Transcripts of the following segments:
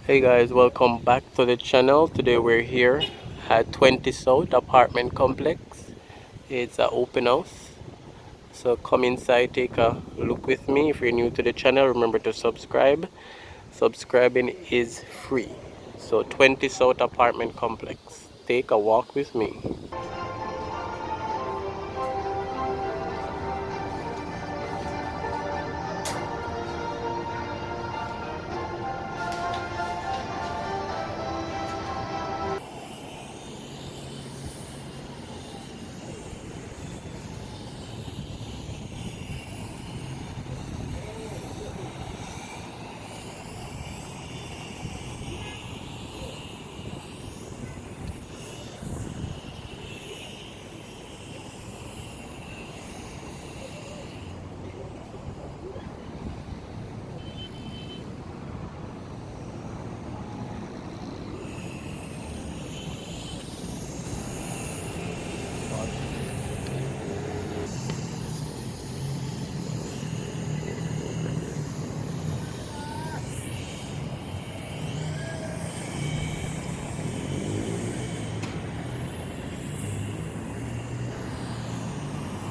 Hey guys, welcome back to the channel. Today we're here at 20 South Apartment Complex. It's an open house. So come inside, take a look with me. If you're new to the channel, remember to subscribe. Subscribing is free. So 20 South Apartment Complex. Take a walk with me.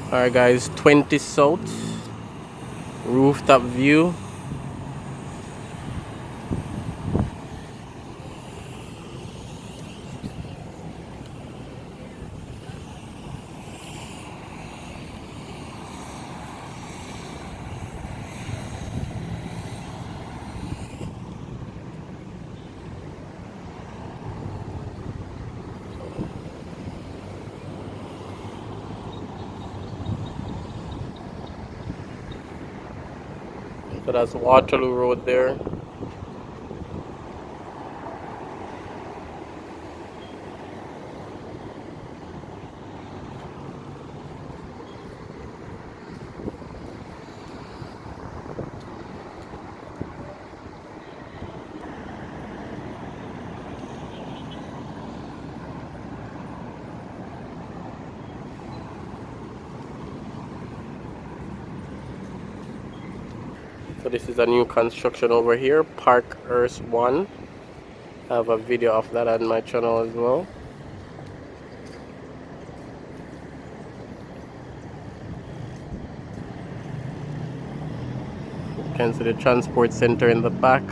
Alright guys, 20 South. Rooftop view. So that's Waterloo Road there. So this is a new construction over here, Parkhurst 1. I have a video of that on my channel as well. You can see the transport center in the back.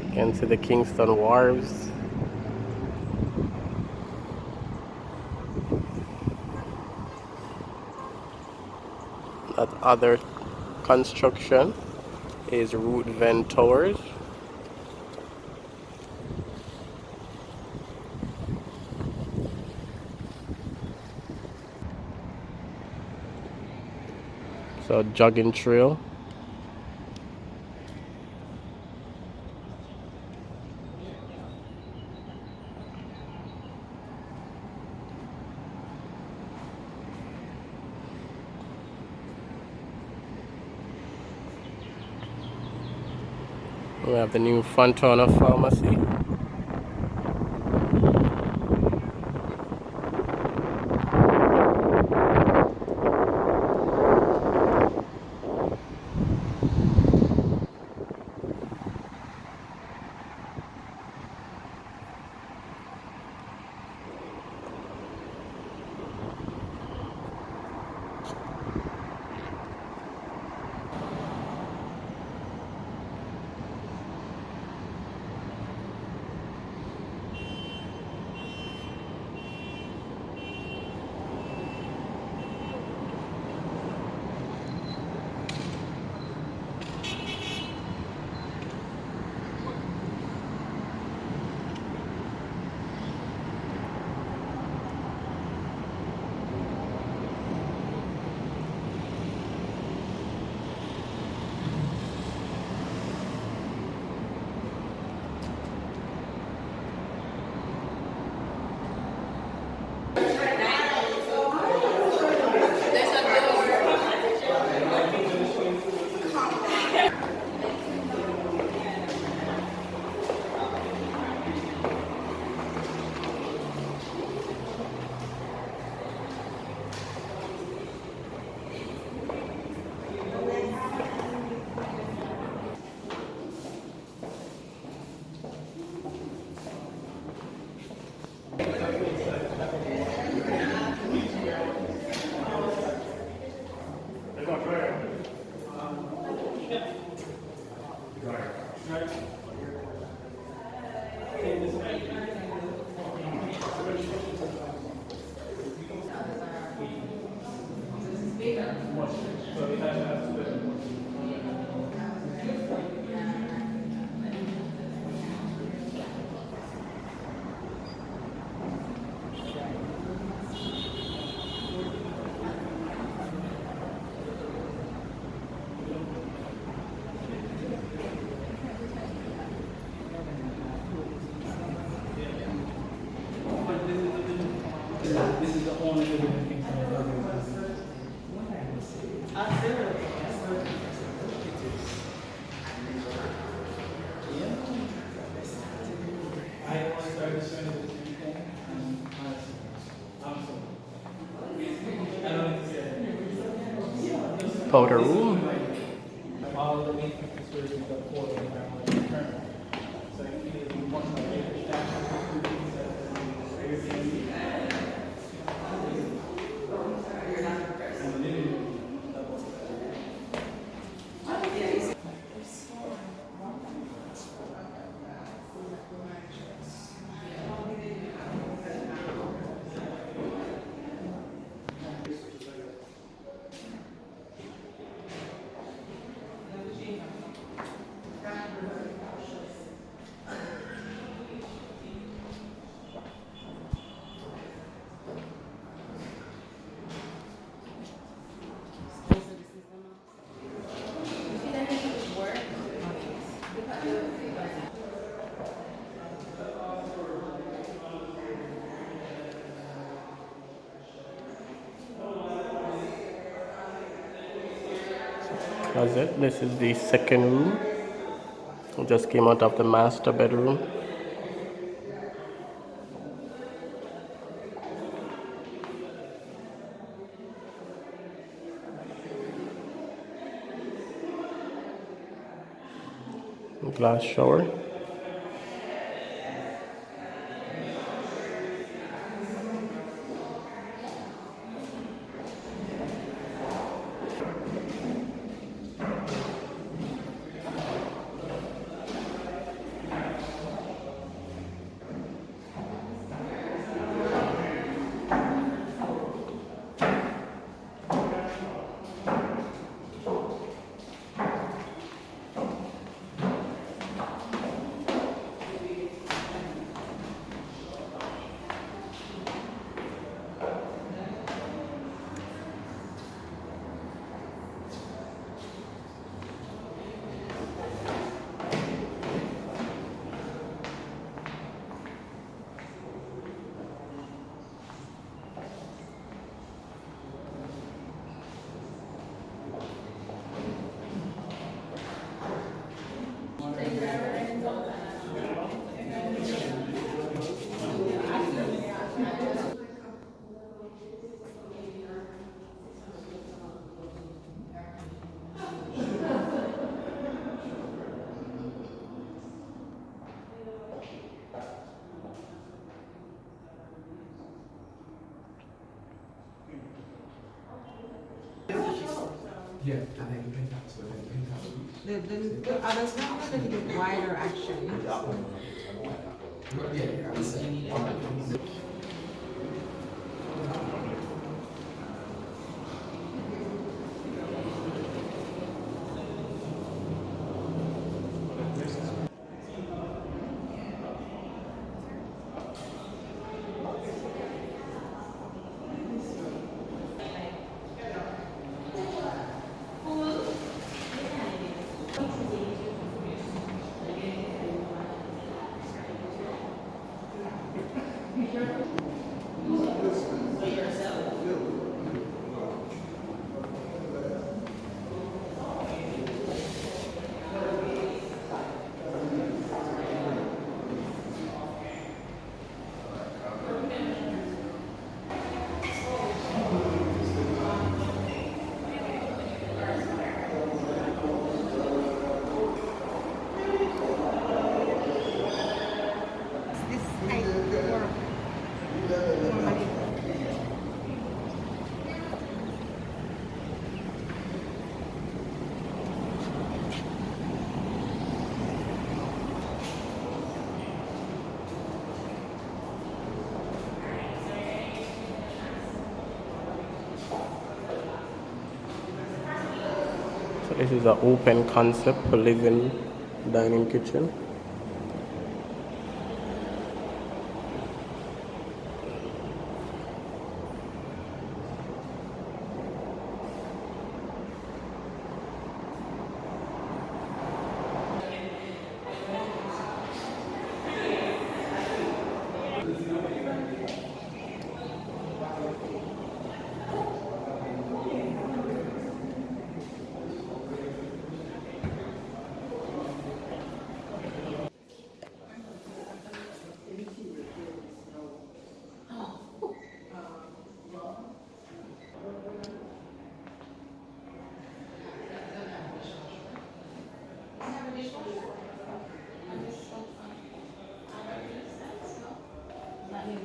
You can see the Kingston Wharves. That other construction is Ruthven Towers. So jogging trail. We have the new Fontana Pharmacy. This is the only living thing from the other. I want to start this training with the same thing. I'm sorry. I don't need to say Powder room. all the main conspiracies of for the return. So if you want to get that, Closet. This is the second room. We just came out of the master bedroom. Glass shower. Yeah, and then the penthouse, so then penthouse. The others now a little bit wider actually. Yeah, I see. This height work normally. So this is an open concept for living, dining, kitchen. You'll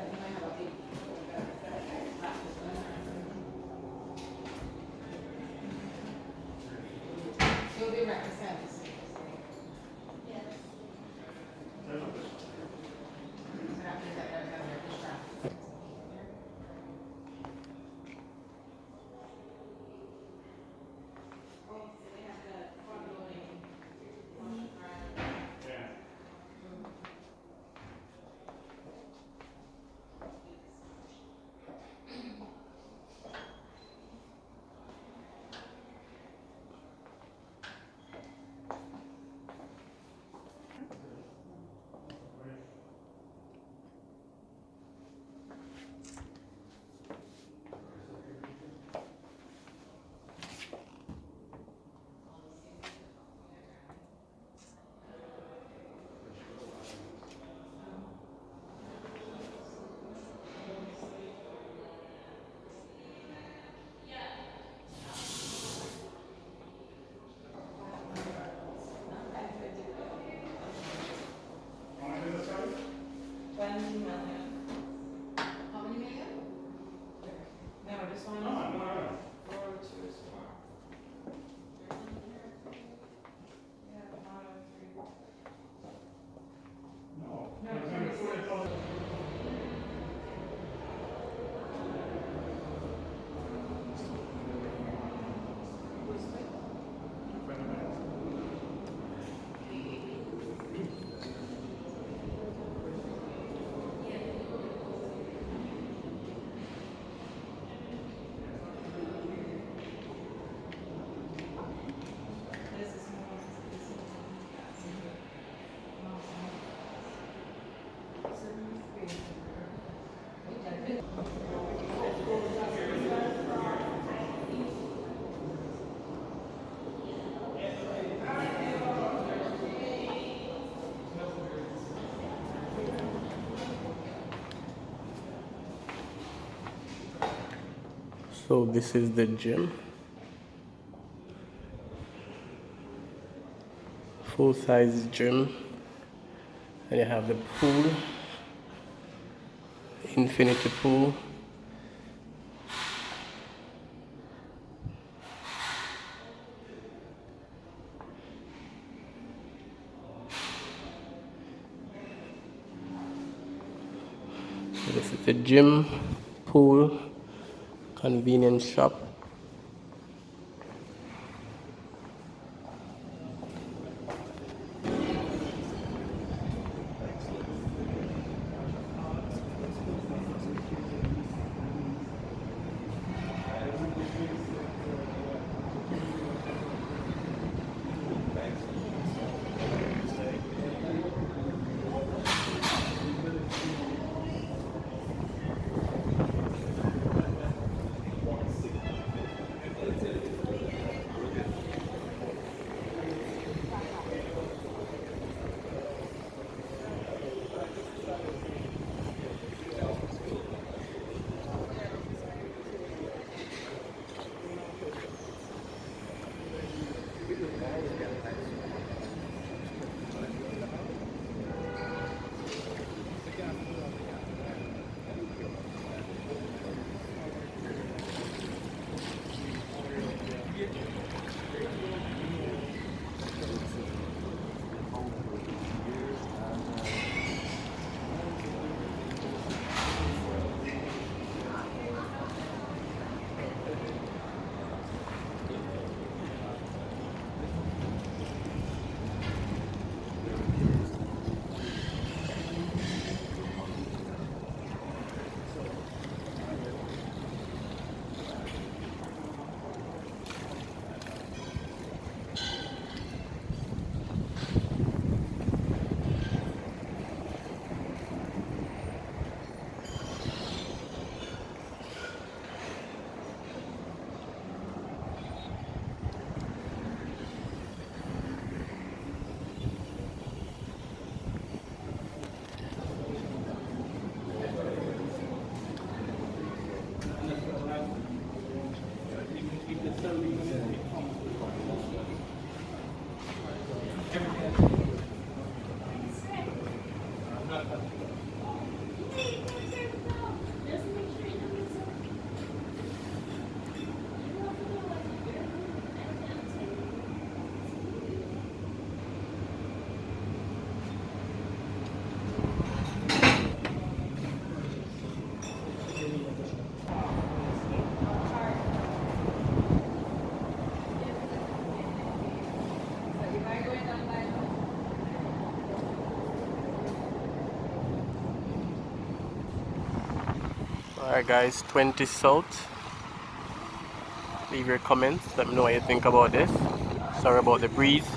be right beside us. How many million? No, just one. Or two is four. Yeah, one or three. No, 26. This is more. So this is the gym. Full-size gym. And you have the pool. Infinity pool. So this is the gym, pool, convenience shop. Alright guys, 20 South. Leave your comments, let me know what you think about this. Sorry about the breeze.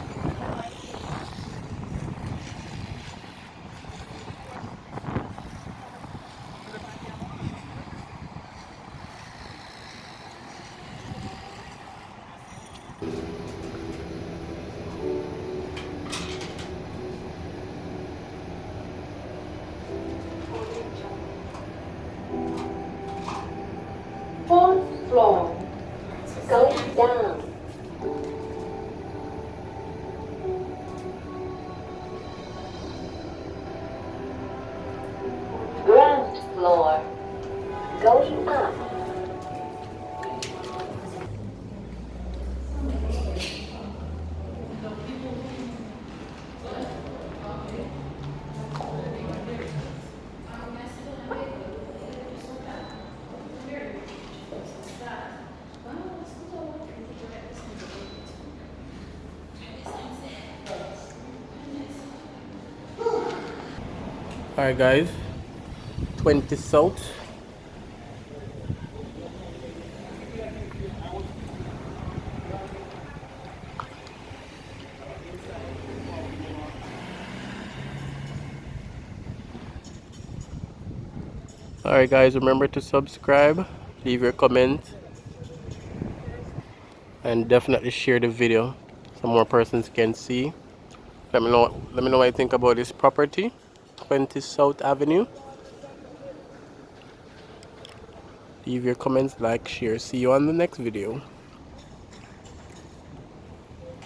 Fourth floor, going down. Ground floor, going up. Alright guys, 20 South. Alright guys, remember to subscribe, leave your comment, and definitely share the video so more persons can see. Let me know what you think about this property, 20 South Avenue. Leave your comments, like, share. See you on the next video.